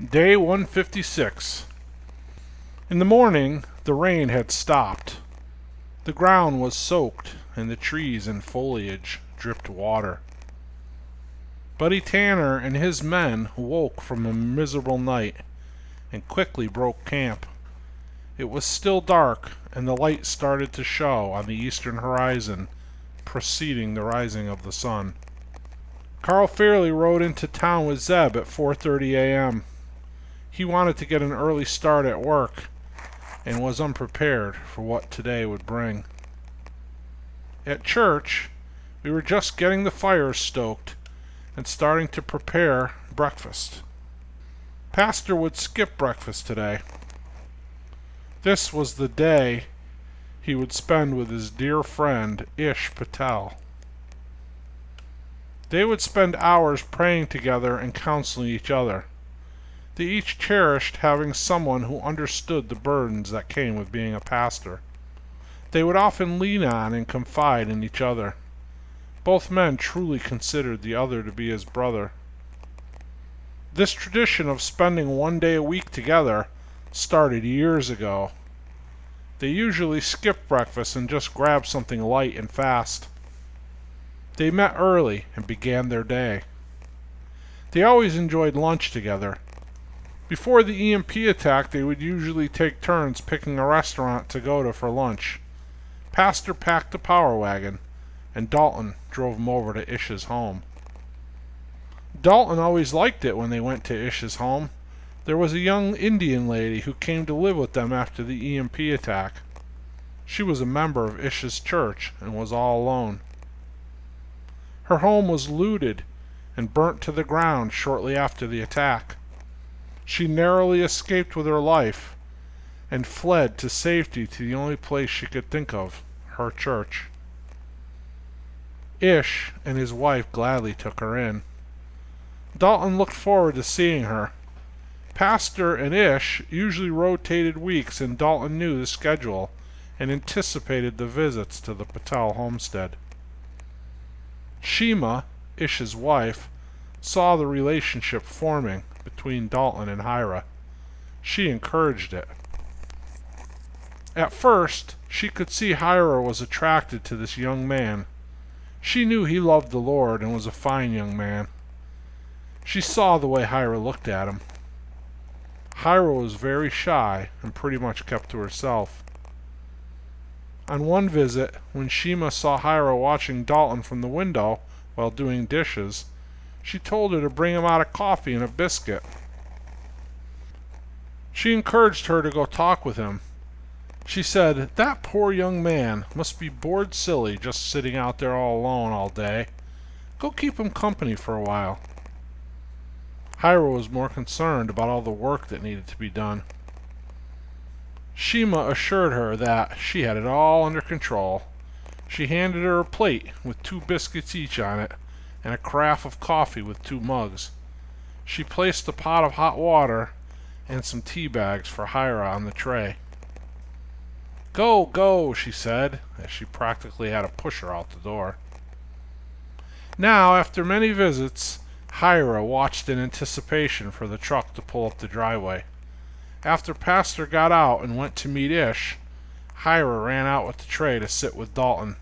Day 156. In the morning, the rain had stopped. The ground was soaked, and the trees and foliage dripped water. Buddy Tanner and his men woke from a miserable night and quickly broke camp. It was still dark, and the light started to show on the eastern horizon, preceding the rising of the sun. Carl Fairley rode into town with Zeb at 4:30 a.m. He wanted to get an early start at work and was unprepared for what today would bring. At church, we were just getting the fires stoked and starting to prepare breakfast. Pastor would skip breakfast today. This was the day he would spend with his dear friend Ish Patel. They would spend hours praying together and counseling each other. They each cherished having someone who understood the burdens that came with being a pastor. They would often lean on and confide in each other. Both men truly considered the other to be his brother. This tradition of spending one day a week together started years ago. They usually skipped breakfast and just grabbed something light and fast. They met early and began their day. They always enjoyed lunch together. Before the EMP attack, they would usually take turns picking a restaurant to go to for lunch. Pastor packed the power wagon, and Dalton drove him over to Ish's home. Dalton always liked it when they went to Ish's home. There was a young Indian lady who came to live with them after the EMP attack. She was a member of Ish's church and was all alone. Her home was looted and burnt to the ground shortly after the attack. She narrowly escaped with her life and fled to safety to the only place she could think of, her church. Ish and his wife gladly took her in. Dalton looked forward to seeing her. Pastor and Ish usually rotated weeks, and Dalton knew the schedule and anticipated the visits to the Patel homestead. Shima, Ish's wife, saw the relationship forming between Dalton and Hira. She encouraged it. At first, she could see Hira was attracted to this young man. She knew he loved the Lord and was a fine young man. She saw the way Hira looked at him. Hira was very shy and pretty much kept to herself. On one visit, when Shima saw Hira watching Dalton from the window while doing dishes, she told her to bring him out a coffee and a biscuit. She encouraged her to go talk with him. She said, "That poor young man must be bored silly just sitting out there all alone all day. Go keep him company for a while." Hira was more concerned about all the work that needed to be done. Shima assured her that she had it all under control. She handed her a plate with 2 biscuits each on it and a carafe of coffee with 2 mugs. She placed a pot of hot water and some tea bags for Hira on the tray. "Go, go," she said, as she practically had to push her out the door. Now, after many visits, Hira watched in anticipation for the truck to pull up the driveway. After Pastor got out and went to meet Ish, Hira ran out with the tray to sit with Dalton.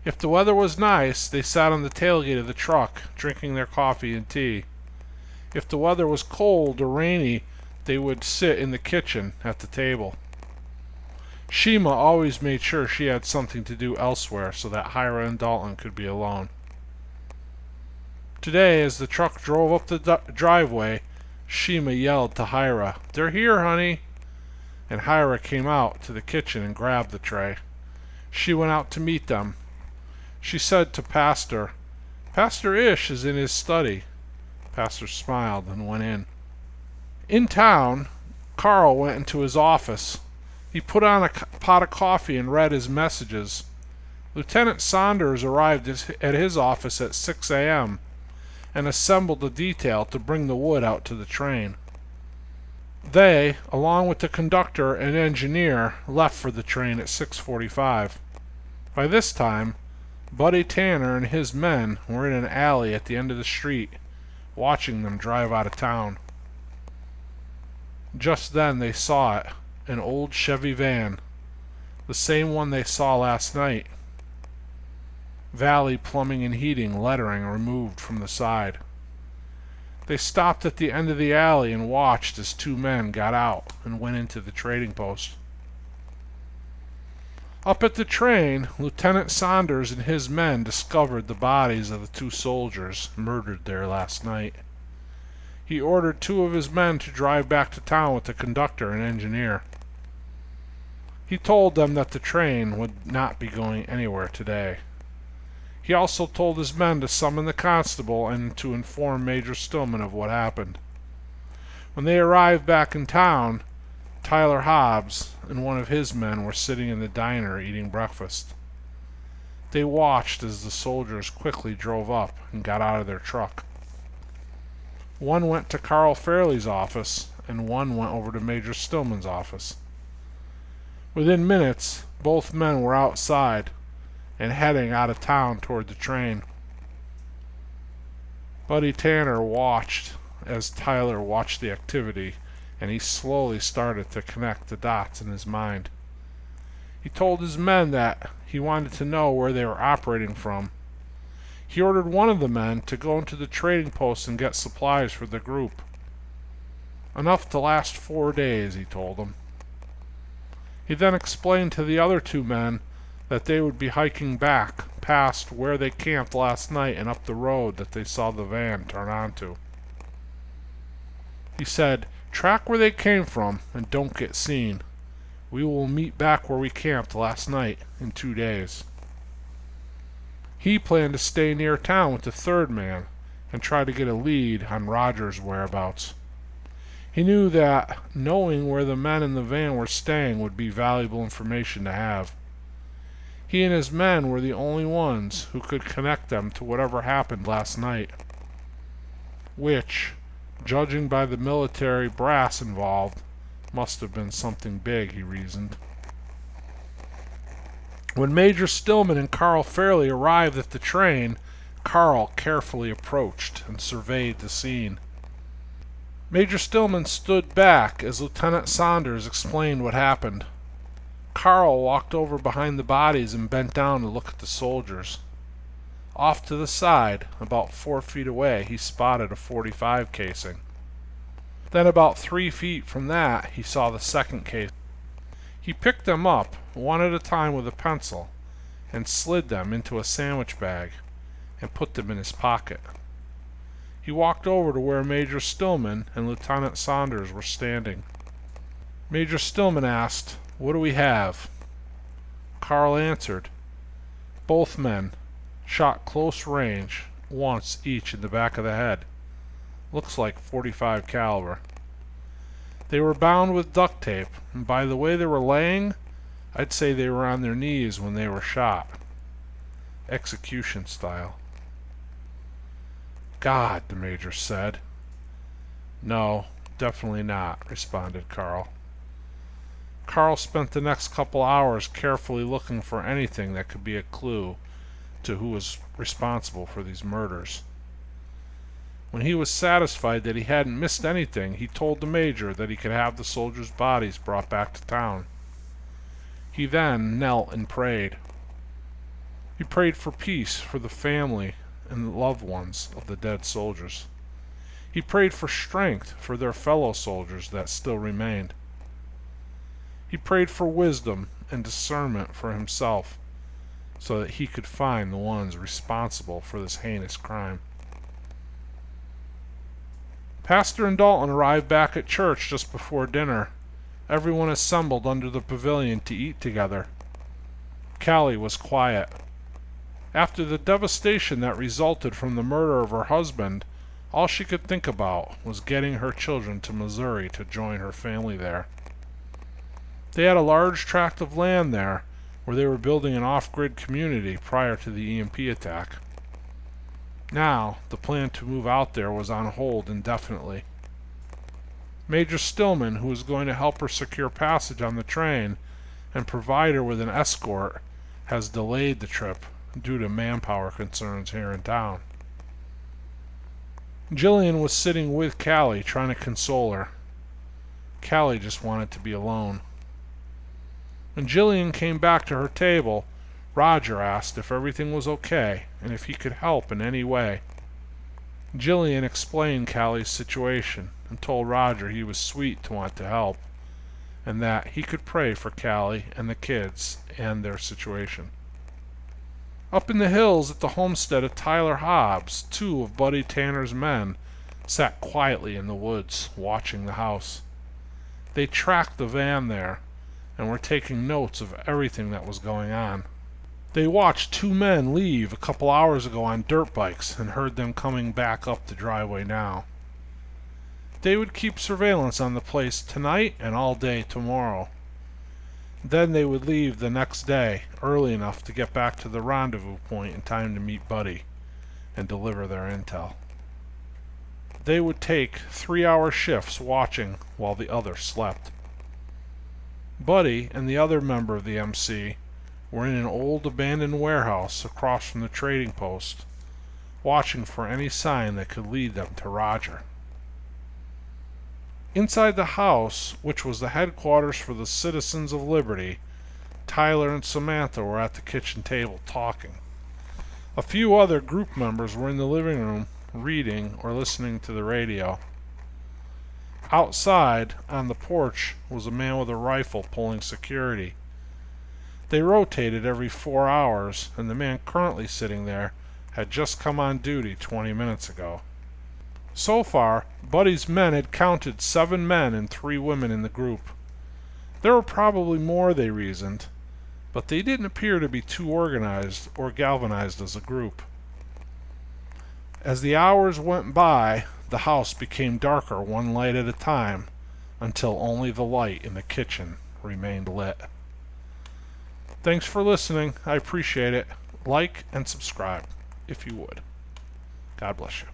If the weather was nice, they sat on the tailgate of the truck, drinking their coffee and tea. If the weather was cold or rainy, they would sit in the kitchen at the table. Shima always made sure she had something to do elsewhere so that Hira and Dalton could be alone. Today, as the truck drove up the driveway, Shima yelled to Hira, "They're here, honey!" And Hira came out to the kitchen and grabbed the tray. She went out to meet them. She said to Pastor, "Pastor Ish is in his study." Pastor smiled and went in. In town, Carl went into his office. He put on a pot of coffee and read his messages. Lieutenant Saunders arrived at his office at 6 a.m. and assembled a detail to bring the wood out to the train. They, along with the conductor and engineer, left for the train at 6:45. By this time, Buddy Tanner and his men were in an alley at the end of the street, watching them drive out of town. Just then they saw it, an old Chevy van, the same one they saw last night. Valley Plumbing and Heating lettering removed from the side. They stopped at the end of the alley and watched as two men got out and went into the trading post. Up at the train, Lieutenant Saunders and his men discovered the bodies of the two soldiers murdered there last night. He ordered two of his men to drive back to town with the conductor and engineer. He told them that the train would not be going anywhere today. He also told his men to summon the constable and to inform Major Stillman of what happened. When they arrived back in town, Tyler Hobbs and one of his men were sitting in the diner eating breakfast. They watched as the soldiers quickly drove up and got out of their truck. One went to Carl Fairley's office, and one went over to Major Stillman's office. Within minutes, both men were outside and heading out of town toward the train. Buddy Tanner watched as Tyler watched the activity, and he slowly started to connect the dots in his mind. He told his men that he wanted to know where they were operating from. He ordered one of the men to go into the trading post and get supplies for the group. Enough to last 4 days, he told them. He then explained to the other two men that they would be hiking back past where they camped last night and up the road that they saw the van turn onto. He said, "Track where they came from and don't get seen. We will meet back where we camped last night in 2 days." He planned to stay near town with the third man and try to get a lead on Roger's whereabouts. He knew that knowing where the men in the van were staying would be valuable information to have. He and his men were the only ones who could connect them to whatever happened last night, which, judging by the military brass involved, must have been something big, he reasoned. When Major Stillman and Carl Fairley arrived at the train, Carl carefully approached and surveyed the scene. Major Stillman stood back as Lieutenant Saunders explained what happened. Carl walked over behind the bodies and bent down to look at the soldiers. Off to the side, about 4 feet away, he spotted a .45 casing. Then about 3 feet from that, he saw the second case. He picked them up, one at a time with a pencil, and slid them into a sandwich bag and put them in his pocket. He walked over to where Major Stillman and Lieutenant Saunders were standing. Major Stillman asked, "What do we have?" Carl answered, "Both men, shot close range, once each in the back of the head. Looks like .45 caliber. They were bound with duct tape, and by the way they were laying, I'd say they were on their knees when they were shot. Execution style." "God," the major said. "No, definitely not," responded Carl. Carl spent the next couple hours carefully looking for anything that could be a clue to who was responsible for these murders. When he was satisfied that he hadn't missed anything, he told the major that he could have the soldiers' bodies brought back to town. He then knelt and prayed. He prayed for peace for the family and loved ones of the dead soldiers. He prayed for strength for their fellow soldiers that still remained. He prayed for wisdom and discernment for himself so that he could find the ones responsible for this heinous crime. Pastor and Dalton arrived back at church just before dinner. Everyone assembled under the pavilion to eat together. Callie was quiet. After the devastation that resulted from the murder of her husband, all she could think about was getting her children to Missouri to join her family there. They had a large tract of land there where they were building an off-grid community prior to the EMP attack. Now, the plan to move out there was on hold indefinitely. Major Stillman, who was going to help her secure passage on the train and provide her with an escort, has delayed the trip due to manpower concerns here in town. Jillian was sitting with Callie, trying to console her. Callie just wanted to be alone. When Jillian came back to her table, Roger asked if everything was okay and if he could help in any way. Jillian explained Callie's situation and told Roger he was sweet to want to help and that he could pray for Callie and the kids and their situation. Up in the hills at the homestead of Tyler Hobbs, 2 of Buddy Tanner's men sat quietly in the woods, watching the house. They tracked the van there and were taking notes of everything that was going on. They watched 2 men leave a couple hours ago on dirt bikes and heard them coming back up the driveway now. They would keep surveillance on the place tonight and all day tomorrow. Then they would leave the next day, early enough to get back to the rendezvous point in time to meet Buddy and deliver their intel. They would take 3-hour shifts watching while the others slept. Buddy and the other member of the MC were in an old abandoned warehouse across from the trading post, watching for any sign that could lead them to Roger. Inside the house, which was the headquarters for the Citizens of Liberty, Tyler and Samantha were at the kitchen table talking. A few other group members were in the living room reading or listening to the radio. Outside, on the porch, was a man with a rifle pulling security. They rotated every 4 hours, and the man currently sitting there had just come on duty 20 minutes ago. So far, Buddy's men had counted 7 men and 3 women in the group. There were probably more, they reasoned, but they didn't appear to be too organized or galvanized as a group. As the hours went by, the house became darker one light at a time, until only the light in the kitchen remained lit. Thanks for listening. I appreciate it. Like and subscribe, if you would. God bless you.